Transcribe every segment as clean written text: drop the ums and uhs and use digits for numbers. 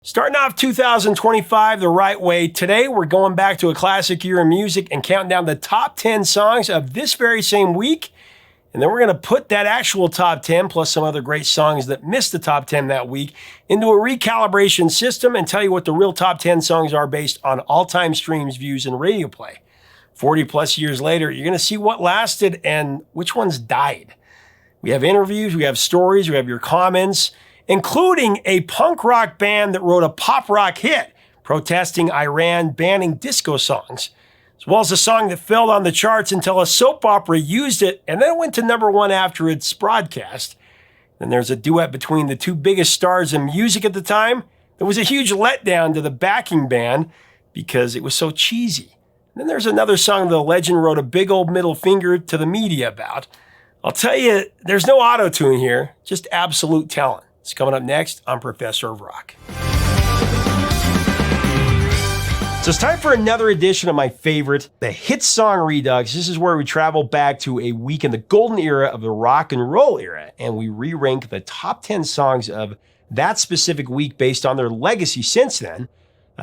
Starting off 2025 the right way, today we're going back to a classic year in music and counting down the top 10 songs of this very same week. And then we're going to put that actual top 10 plus some other great songs that missed the top 10 that week into a recalibration system and tell you what the real top 10 songs are based on all-time streams, views, and radio play. 40 plus years later, you're going to see what lasted and which ones died. We have interviews, we have stories, we have your comments, including a punk rock band that wrote a pop rock hit protesting Iran banning disco songs, as well as a song that failed on the charts until a soap opera used it and then went to #1 after its broadcast. Then there's a duet between the two biggest stars in music at the time that was a huge letdown to the backing band because it was so cheesy. Then there's another song the legend wrote a big old middle finger to the media about. I'll tell you, there's no auto-tune here, just absolute talent. It's coming up next on Professor of Rock. So it's time for another edition of my favorite, the Hit Song Redux. This is where we travel back to a week in the golden era of the rock and roll era, and we re-rank the top 10 songs of that specific week based on their legacy since then,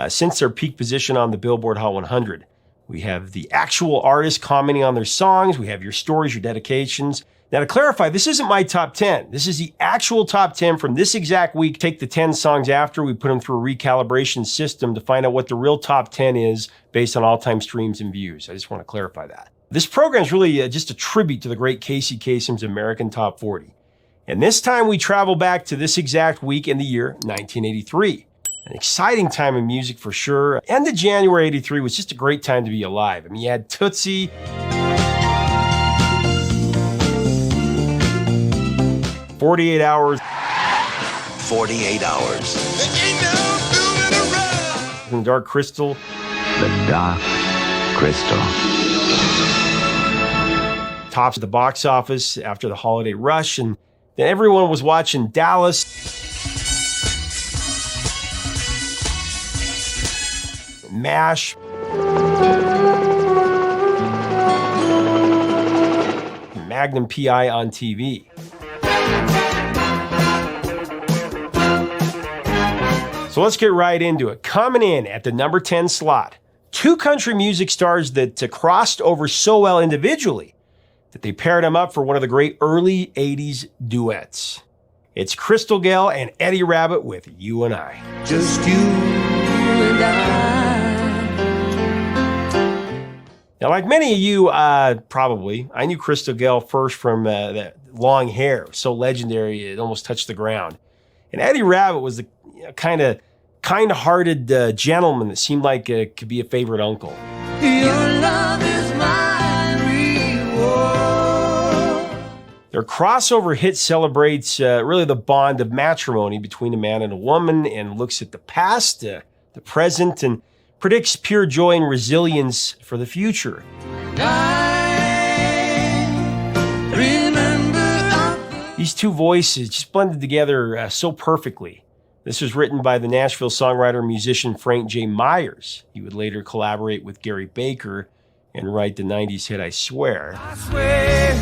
since their peak position on the Billboard Hot 100. We have the actual artists commenting on their songs. We have your stories, your dedications. Now, to clarify, this isn't my top 10. This is the actual top 10 from this exact week. Take the 10 songs after, we put them through a recalibration system to find out what the real top 10 is based on all-time streams and views. I just want to clarify that. This program is really just a tribute to the great Casey Kasem's American Top 40. And this time we travel back to this exact week in the year 1983. An exciting time in music for sure. End of January 83 was just a great time to be alive. I mean, you had Tootsie, 48 Hours. 48 Hours. And Dark Crystal. The Dark Crystal. Tops of the box office after the holiday rush. And then everyone was watching Dallas. MASH. Magnum PI on TV. So let's get right into it. Coming in at the number 10 slot, two country music stars that crossed over so well individually that they paired them up for one of the great early 80s duets. It's Crystal Gayle and Eddie Rabbitt with You and I. Just you and I. Now, like many of you, probably, I knew Crystal Gayle first from that long hair. It was so legendary, it almost touched the ground. And Eddie Rabbitt was the kind-hearted gentleman that seemed like could be a favorite uncle. Your love is my reward. Their crossover hit celebrates really the bond of matrimony between a man and a woman and looks at the past, the present, and predicts pure joy and resilience for the future. These two voices just blended together so perfectly. This was written by the Nashville songwriter and musician Frank J. Myers. He would later collaborate with Gary Baker and write the 90s hit I Swear. I swear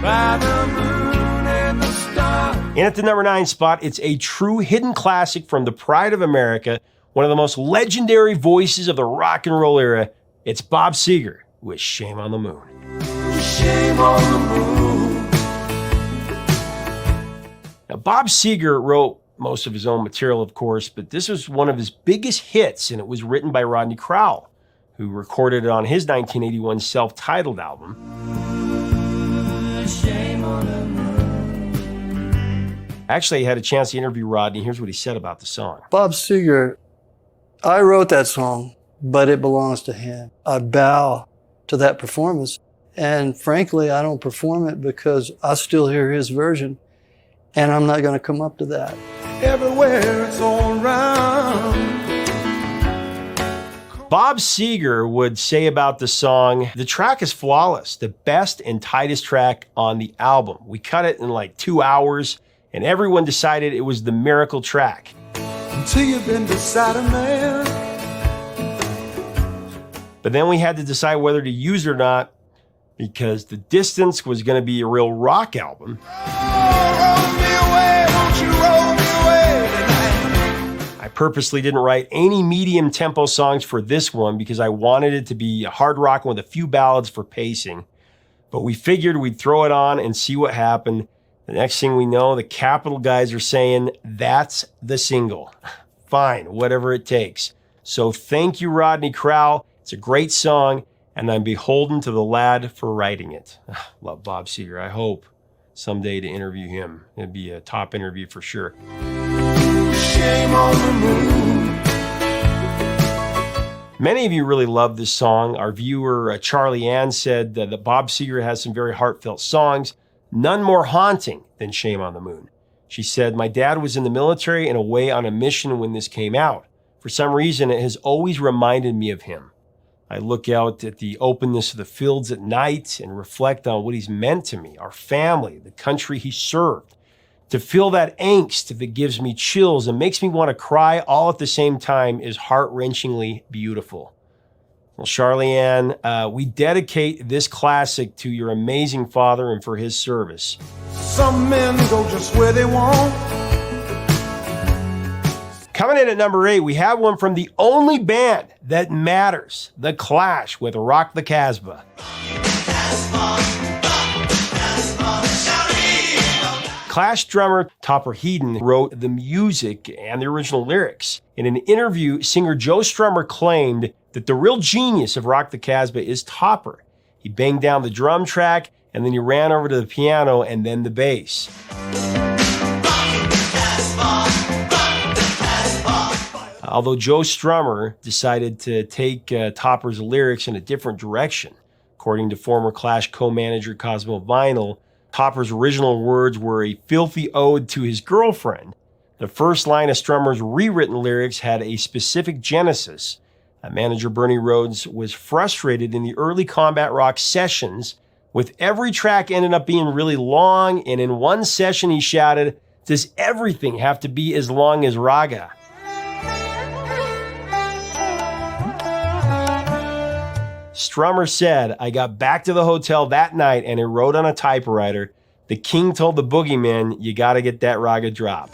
by the moon and the stars. And at the number 9 spot, it's a true hidden classic from the pride of America, one of the most legendary voices of the rock and roll era. It's Bob Seger with Shame on the Moon. Shame on the moon. Now, Bob Seger wrote most of his own material, of course, but this was one of his biggest hits, and it was written by Rodney Crowell, who recorded it on his 1981 self-titled album. Shame on the moon. Actually, I had a chance to interview Rodney. Here's what he said about the song. Bob Seger, I wrote that song, but it belongs to him. I bow to that performance. And frankly, I don't perform it because I still hear his version, and I'm not going to come up to that. Everywhere it's all around. Bob Seger would say about the song, the track is flawless, the best and tightest track on the album. We cut it in like 2 hours, and everyone decided it was the miracle track. Until you've been beside a man. But then we had to decide whether to use it or not, because The Distance was going to be a real rock album. Oh, roll me away, won't you roll me away tonight? purposely didn't write any medium tempo songs for this one because I wanted it to be hard rock with a few ballads for pacing. But we figured we'd throw it on and see what happened. The next thing we know, the Capitol guys are saying, that's the single. Fine, whatever it takes. So thank you, Rodney Crowell. It's a great song, and I'm beholden to the lad for writing it. Love Bob Seger. I hope someday to interview him. It'd be a top interview for sure. Shame on the moon. Many of you really love this song. Our viewer, Charlie Ann, said that Bob Seger has some very heartfelt songs, none more haunting than Shame on the Moon. She said, my dad was in the military and away on a mission when this came out. For some reason, it has always reminded me of him. I look out at the openness of the fields at night and reflect on what he's meant to me, our family, the country he served. To feel that angst that gives me chills and makes me want to cry all at the same time is heart-wrenchingly beautiful. Well, Charlie Ann, we dedicate this classic to your amazing father and for his service. Some men go just where they want. Coming in at number 8, we have one from the only band that matters, The Clash with Rock the Casbah. Clash drummer Topper Headon wrote the music and the original lyrics. In an interview, singer Joe Strummer claimed that the real genius of Rock the Casbah is Topper. He banged down the drum track, and then he ran over to the piano and then the bass. Although Joe Strummer decided to take Topper's lyrics in a different direction. According to former Clash co-manager Cosmo Vinyl, Topper's original words were a filthy ode to his girlfriend. The first line of Strummer's rewritten lyrics had a specific genesis. Manager Bernie Rhodes was frustrated in the early combat rock sessions, with every track ending up being really long, and in one session he shouted, "Does everything have to be as long as Raga?" Strummer said, I got back to the hotel that night and I wrote on a typewriter, the king told the boogeyman, you gotta get that raga drop.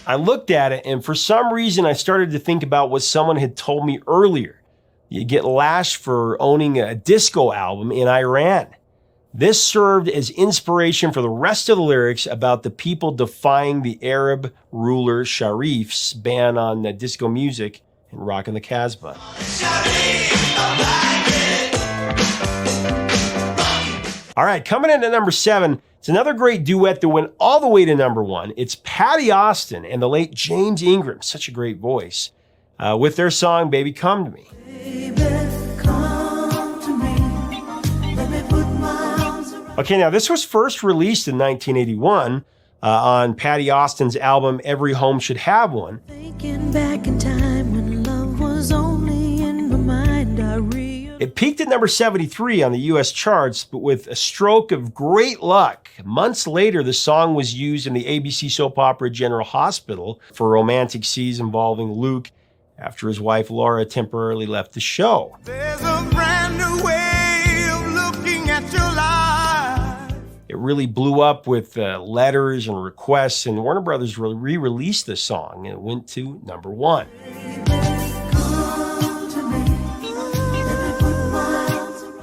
I looked at it and for some reason I started to think about what someone had told me earlier. You get lashed for owning a disco album in Iran. This served as inspiration for the rest of the lyrics about the people defying the Arab ruler Sharif's ban on disco music and rocking the Casbah. All right, coming in at number 7, it's another great duet that went all the way to number 1. It's Patty Austin and the late James Ingram, such a great voice, with their song, Baby Come to Me. Okay, now this was first released in 1981 on Patty Austin's album Every Home Should Have One. Thinking back in time when love was only in my mind, It peaked at number 73 on the US charts, but with a stroke of great luck, months later the song was used in the ABC soap opera General Hospital for romantic scenes involving Luke after his wife Laura temporarily left the show. There's a brand new way of looking at your life. It really blew up with letters and requests, and Warner Brothers re-released the song, and it went to number 1.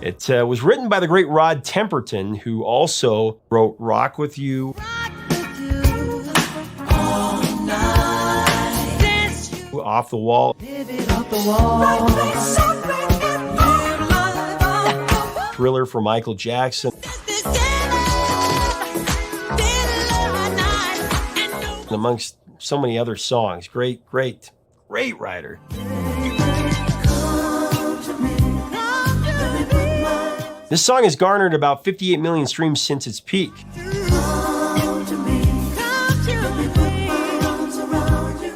It was written by the great Rod Temperton, who also wrote Rock With You, Off the Wall, Thriller for Michael Jackson, amongst so many other songs. Great writer. This song has garnered about 58 million streams since its peak.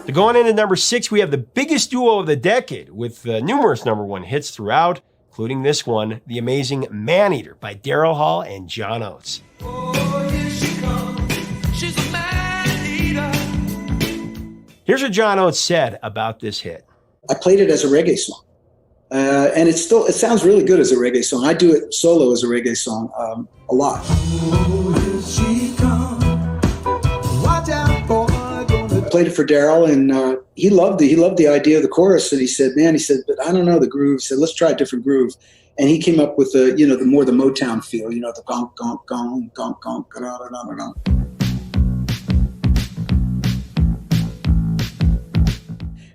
So going into number 6, we have the biggest duo of the decade with numerous number 1 hits throughout, including this one, the amazing Maneater by Daryl Hall and John Oates. Oh, here she comes. She's a man-eater. Here's what John Oates said about this hit. I played it as a reggae song. And it sounds really good as a reggae song. I do it solo as a reggae song a lot. Oh, here she comes. played it for Daryl, and he loved the idea of the chorus. And he said, "Man," he said, "but I don't know the groove." He said, "Let's try a different groove." And he came up with the more the Motown feel, the gonk gonk gonk gonk gonk da da da da.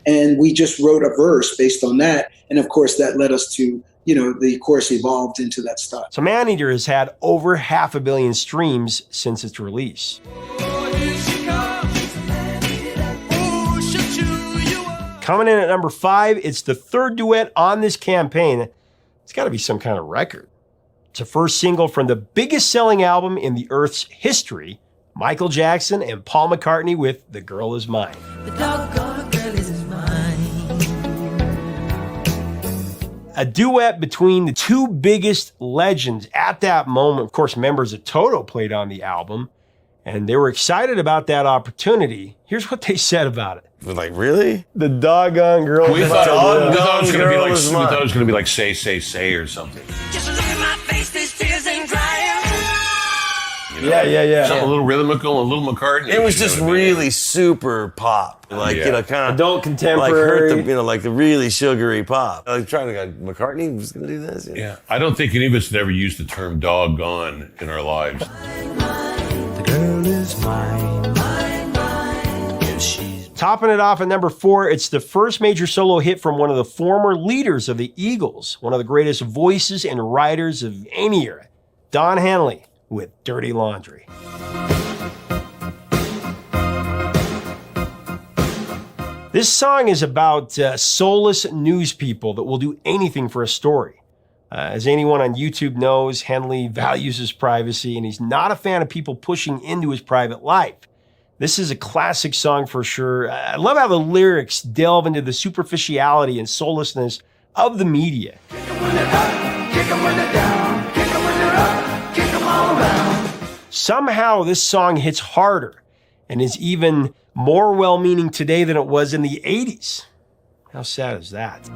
And we just wrote a verse based on that, and of course that led us to the chorus evolved into that style. So Maneater has had over 500 million streams since its release. Coming in at number 5, it's the third duet on this campaign. It's got to be some kind of record. It's the first single from the biggest selling album in the Earth's history, Michael Jackson and Paul McCartney with The Girl Is Mine. The doggone girl is mine. A duet between the two biggest legends at that moment. Of course, members of Toto played on the album, and they were excited about that opportunity. Here's what they said about it. Like, really? The doggone girl. We thought it was going Doggone to be like say or something. Just look at my face, these tears ain't drying. Yeah. Something a little rhythmical, a little McCartney. It was just really super pop. Like, kind of adult contemporary. Like like the really sugary pop. Like trying to go, McCartney was going to do this? Yeah. I don't think any of us had ever used the term doggone in our lives. The girl is mine. If she's Topping it off at number 4, it's the first major solo hit from one of the former leaders of the Eagles, one of the greatest voices and writers of any era, Don Henley with Dirty Laundry. This song is about soulless news people that will do anything for a story. As anyone on YouTube knows, Henley values his privacy, and he's not a fan of people pushing into his private life. This is a classic song for sure. I love how the lyrics delve into the superficiality and soullessness of the media. Somehow this song hits harder and is even more well-meaning today than it was in the 80s. How sad is that?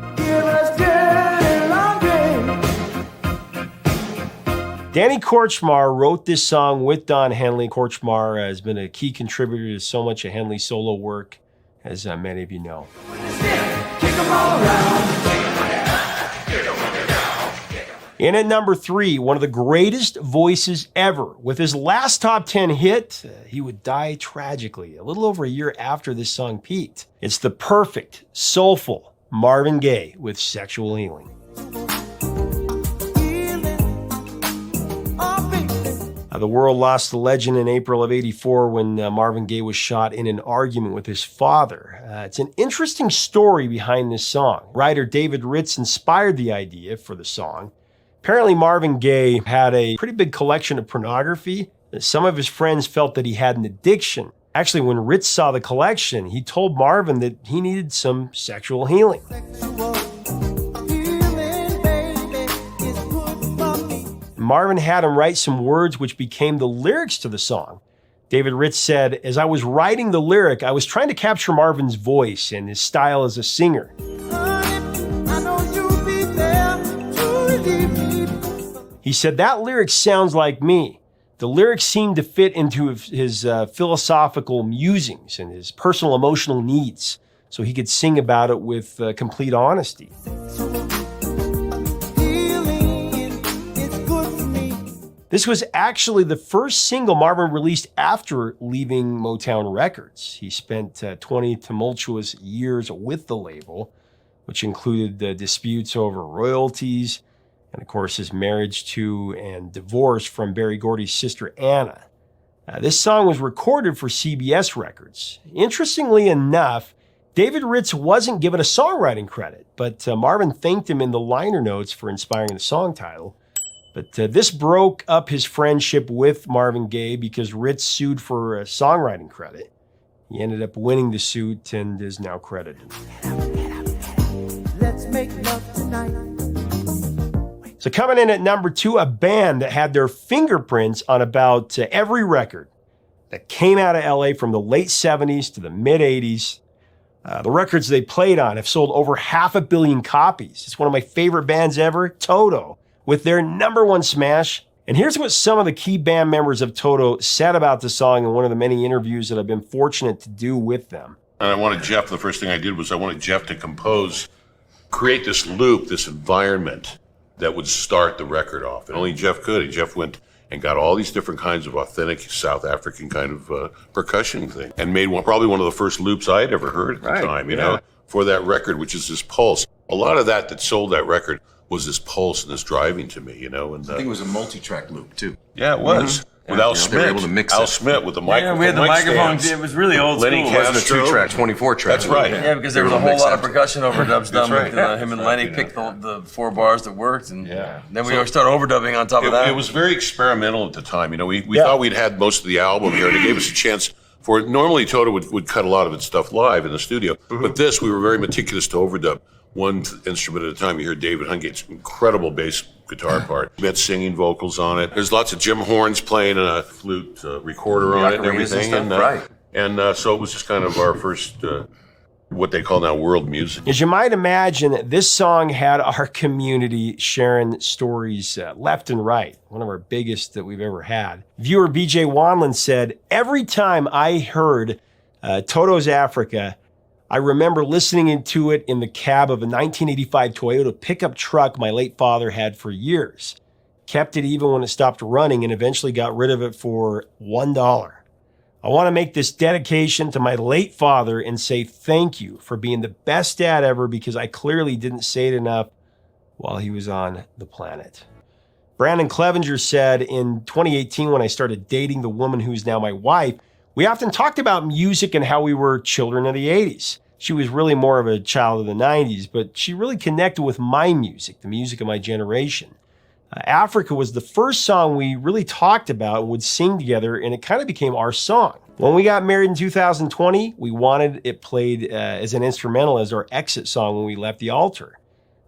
Danny Kortchmar wrote this song with Don Henley. Kortchmar has been a key contributor to so much of Henley's solo work, as many of you know. In at number 3, one of the greatest voices ever. With his last top 10 hit, he would die tragically a little over a year after this song peaked. It's the perfect, soulful Marvin Gaye with Sexual Healing. The world lost the legend in April of '84 when Marvin Gaye was shot in an argument with his father. It's an interesting story behind this song. Writer David Ritz inspired the idea for the song. Apparently, Marvin Gaye had a pretty big collection of pornography. Some of his friends felt that he had an addiction. Actually, when Ritz saw the collection, he told Marvin that he needed some sexual healing. Marvin had him write some words which became the lyrics to the song. David Ritz said, "As I was writing the lyric, I was trying to capture Marvin's voice and his style as a singer. He said, that lyric sounds like me. The lyrics seemed to fit into his philosophical musings and his personal emotional needs, so he could sing about it with complete honesty." This was actually the first single Marvin released after leaving Motown Records. He spent 20 tumultuous years with the label, which included disputes over royalties, and of course his marriage to and divorce from Berry Gordy's sister Anna. This song was recorded for CBS Records. Interestingly enough, David Ritz wasn't given a songwriting credit, but Marvin thanked him in the liner notes for inspiring the song title. But this broke up his friendship with Marvin Gaye because Ritz sued for a songwriting credit. He ended up winning the suit and is now credited. let's make love tonight. So coming in at number 2, a band that had their fingerprints on about every record that came out of LA from the late 70s to the mid 80s. The records they played on have sold over 500 million copies. It's one of my favorite bands ever, Toto, with their number 1 smash, And here's what some of the key band members of Toto said about the song in one of the many interviews that I've been fortunate to do with them. And I wanted Jeff, the first thing I did was I wanted Jeff to create this loop, this environment that would start the record off. And only Jeff could. And Jeff went and got all these different kinds of authentic South African kind of percussion thing and made probably one of the first loops I had ever heard at the time, you know, for that record, which is this pulse. A lot of that sold that record was this pulse and this driving to me, you know. And I think it was a multi-track loop, too. Yeah, it was. With Al Smith. They were able to mix Al it. Smith with the microphone. Yeah, we had the microphones. It was really old Lenny school. It wasn't a Castro. 2-track, 24-track. That's right. Yeah, because there was a whole lot of percussion overdubs done with him and Lenny picked the 4 bars that worked, and then we started overdubbing on top of that. It was very experimental at the time. You know, we thought we'd had most of the album here, and it gave us a chance for it. Normally, Toto would cut a lot of its stuff live in the studio, but this, we were very meticulous to overdub one instrument at a time. You hear David Hungate's incredible bass guitar part. We had singing vocals on it. There's lots of Jim Horns playing and a flute recorder on it and everything. And so it was just kind of our first, what they call now world music. As you might imagine, this song had our community sharing stories left and right. One of our biggest that we've ever had. Viewer BJ Wanlin said, every time I heard Toto's Africa, I remember listening to it in the cab of a 1985 Toyota pickup truck my late father had for years. Kept it even when it stopped running and eventually got rid of it for $1. I want to make this dedication to my late father and say thank you for being the best dad ever, because I clearly didn't say it enough while he was on the planet. Brandon Clevenger said, in 2018, when I started dating the woman who's now my wife, we often talked about music and how we were children of the 80s. She was really more of a child of the 90s, but she really connected with my music, the music of my generation. Africa was the first song we really talked about and would sing together, and it kind of became our song. When we got married in 2020, we wanted it played as an instrumental as our exit song when we left the altar.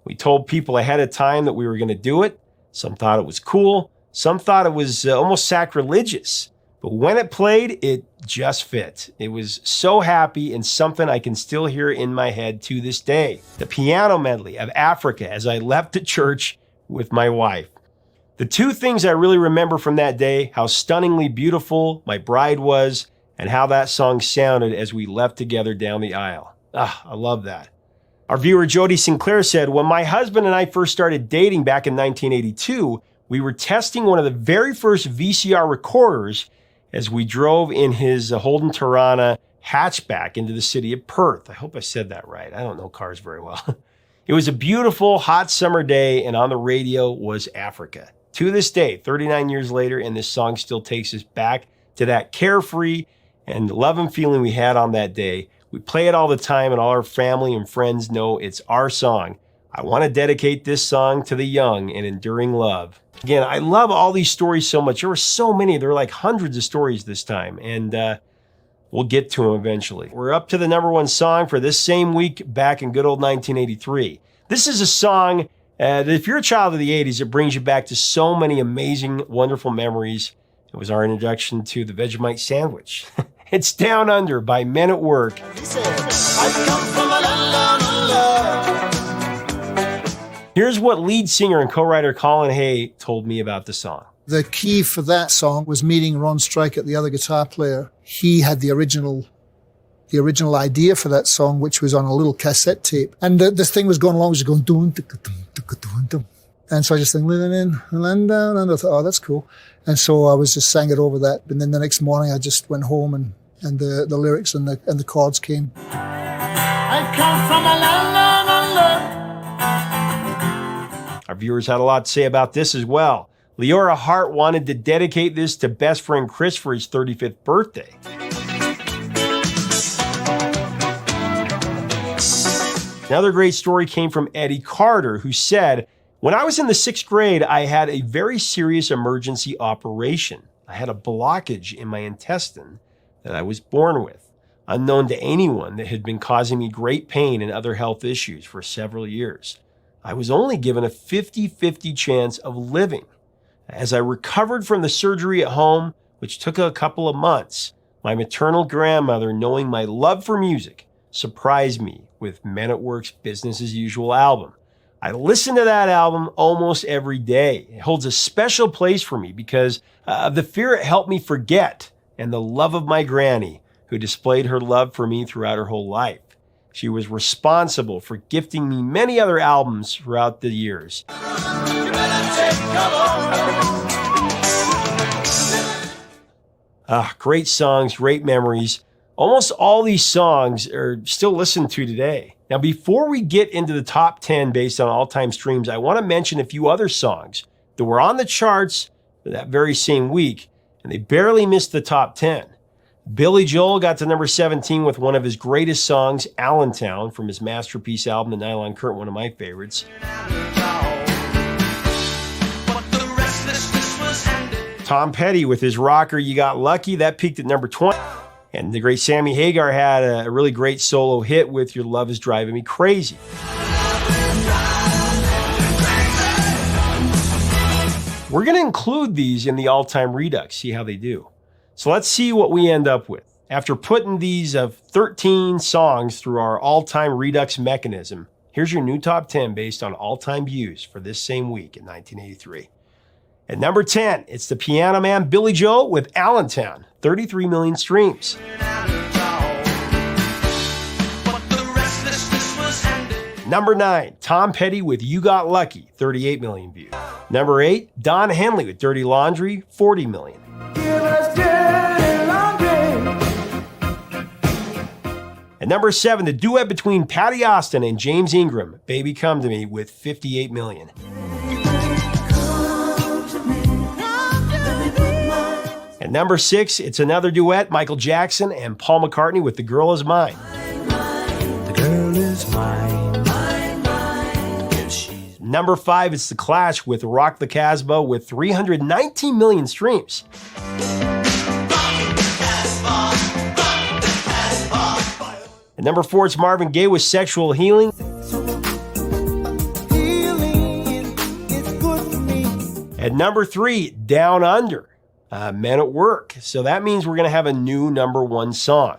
We told people ahead of time that we were going to do it. Some thought it was cool. Some thought it was almost sacrilegious. But when it played, it just fit. It was so happy and something I can still hear in my head to this day. The piano medley of Africa as I left the church with my wife. The two things I really remember from that day, how stunningly beautiful my bride was and how that song sounded as we left together down the aisle. I love that. Our viewer Jody Sinclair said, when my husband and I first started dating back in 1982, we were testing one of the very first VCR recorders as we drove in his Holden Tirana hatchback into the city of Perth. I hope I said that right. I don't know cars very well. It was a beautiful, hot summer day, and on the radio was Africa. To this day, 39 years later, and this song still takes us back to that carefree and loving feeling we had on that day. We play it all the time, and all our family and friends know it's our song. I want to dedicate this song to the young and enduring love. Again, I love all these stories so much. There were so many. There were like hundreds of stories this time, and we'll get to them eventually. We're up to the #1 song for this same week back in good old 1983. This is a song that if you're a child of the 80s, it brings you back to so many amazing, wonderful memories. It was our introduction to the Vegemite sandwich. It's Down Under by Men at Work. Here's what lead singer and co-writer Colin Hay told me about the song. The key for that song was meeting Ron Streicher, the other guitar player. He had the original idea for that song, which was on a little cassette tape. And this thing was going along, it was going dum, dum, dum, dum. And so I just sang, living in a land down under. I thought, oh, that's cool. And so I was just sang it over that. And then the next morning I just went home and the lyrics and the chords came. I come from a land down under. Our viewers had a lot to say about this as well. Leora Hart wanted to dedicate this to best friend Chris for his 35th birthday. Another great story came from Eddie Carter, who said, when I was in the 6th grade, I had a very serious emergency operation. I had a blockage in my intestine that I was born with, unknown to anyone, that had been causing me great pain and other health issues for several years. I was only given a 50-50 chance of living. As I recovered from the surgery at home, which took a couple of months, my maternal grandmother, knowing my love for music, surprised me with Men at Work's Business as Usual album. I listen to that album almost every day. It holds a special place for me because of the fear it helped me forget and the love of my granny, who displayed her love for me throughout her whole life. She was responsible for gifting me many other albums throughout the years. Great songs, great memories. Almost all these songs are still listened to today. Now, before we get into the top 10 based on all-time streams, I want to mention a few other songs that were on the charts that very same week, and they barely missed the top 10. Billy Joel got to number 17 with one of his greatest songs, Allentown, from his masterpiece album, The Nylon Curtain, one of my favorites. Tom Petty with his rocker, You Got Lucky, that peaked at number 20. And the great Sammy Hagar had a really great solo hit with Your Love Is Driving Me Crazy. We're going to include these in the all-time redux, see how they do. So let's see what we end up with. After putting these 13 songs through our all-time redux mechanism, here's your new top 10 based on all-time views for this same week in 1983. At number 10, it's the Piano Man Billy Joel with Allentown, 33 million streams. Number 9, Tom Petty with You Got Lucky, 38 million views. Number 8, Don Henley with Dirty Laundry, 40 million. At number 7, the duet between Patty Austin and James Ingram, Baby Come to Me, with 58 million. At number 6, it's another duet, Michael Jackson and Paul McCartney with The Girl Is Mine. The girl is mine, mine, mine. Number 5, it's The Clash with Rock the Casbah with 319 million streams. At number 4, it's Marvin Gaye with Sexual Healing. At number 3, Down Under. Men at Work. So that means we're going to have a new number 1 song.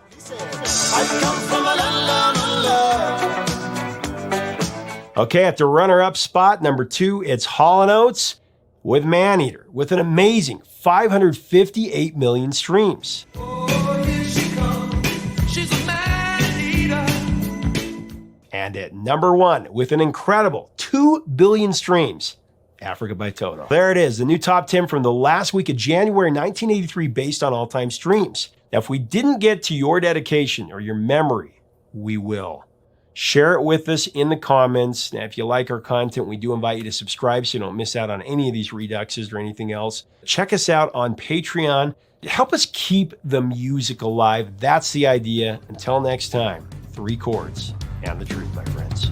Okay, at the runner-up spot, number 2, it's Hall & Oates with Maneater, with an amazing 558 million streams. And at number 1, with an incredible 2 billion streams, Africa by Toto. There it is, the new top 10 from the last week of January 1983 based on all-time streams. Now, if we didn't get to your dedication or your memory, we will. Share it with us in the comments. Now, if you like our content, we do invite you to subscribe so you don't miss out on any of these reduxes or anything else. Check us out on Patreon. Help us keep the music alive. That's the idea. Until next time, 3 chords and the truth, my friends.